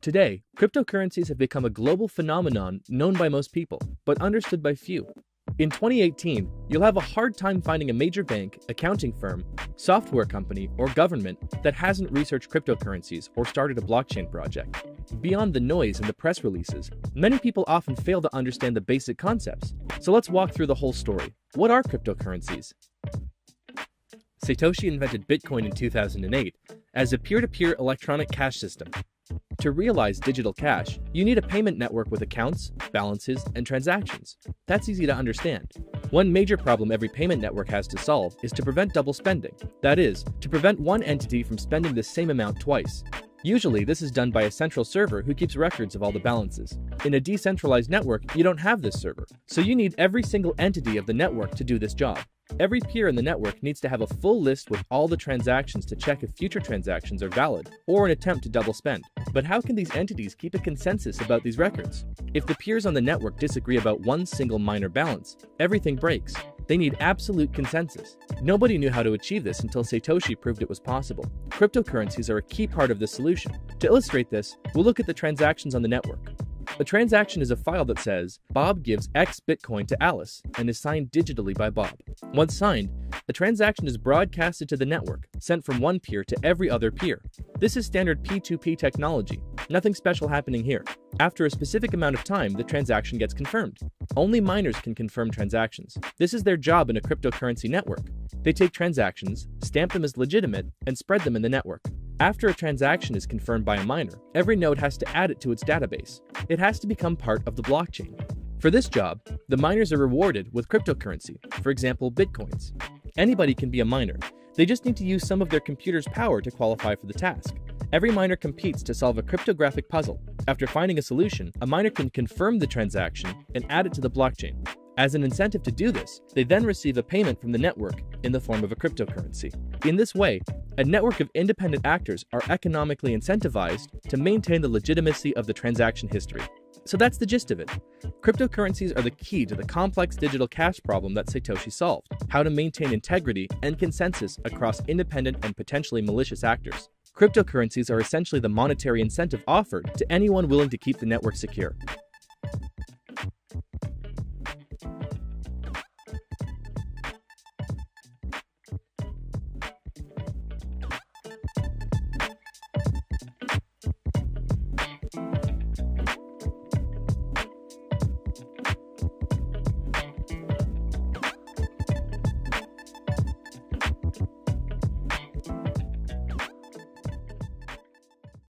Today, cryptocurrencies have become a global phenomenon known by most people, but understood by few. In 2018, you'll have a hard time finding a major bank, accounting firm, software company, or government that hasn't researched cryptocurrencies or started a blockchain project. Beyond the noise and the press releases, many people often fail to understand the basic concepts. So let's walk through the whole story. What are cryptocurrencies? Satoshi invented Bitcoin in 2008 as a peer-to-peer electronic cash system. To realize digital cash, you need a payment network with accounts, balances, and transactions. That's easy to understand. One major problem every payment network has to solve is to prevent double spending. That is, to prevent one entity from spending the same amount twice. Usually, this is done by a central server who keeps records of all the balances. In a decentralized network, you don't have this server, so you need every single entity of the network to do this job. Every peer in the network needs to have a full list with all the transactions to check if future transactions are valid, or an attempt to double spend. But how can these entities keep a consensus about these records? If the peers on the network disagree about one single minor balance, everything breaks. They need absolute consensus. Nobody knew how to achieve this until Satoshi proved it was possible. Cryptocurrencies are a key part of this solution. To illustrate this, we'll look at the transactions on the network. A transaction is a file that says, Bob gives X Bitcoin to Alice and is signed digitally by Bob. Once signed, the transaction is broadcasted to the network, sent from one peer to every other peer. This is standard P2P technology. Nothing special happening here. After a specific amount of time, the transaction gets confirmed. Only miners can confirm transactions. This is their job in a cryptocurrency network. They take transactions, stamp them as legitimate, and spread them in the network. After a transaction is confirmed by a miner, every node has to add it to its database. It has to become part of the blockchain. For this job, the miners are rewarded with cryptocurrency, for example, bitcoins. Anybody can be a miner. They just need to use some of their computer's power to qualify for the task. Every miner competes to solve a cryptographic puzzle. After finding a solution, a miner can confirm the transaction and add it to the blockchain. As an incentive to do this, they then receive a payment from the network in the form of a cryptocurrency. In this way, a network of independent actors are economically incentivized to maintain the legitimacy of the transaction history. So that's the gist of it. Cryptocurrencies are the key to the complex digital cash problem that Satoshi solved: how to maintain integrity and consensus across independent and potentially malicious actors. Cryptocurrencies are essentially the monetary incentive offered to anyone willing to keep the network secure.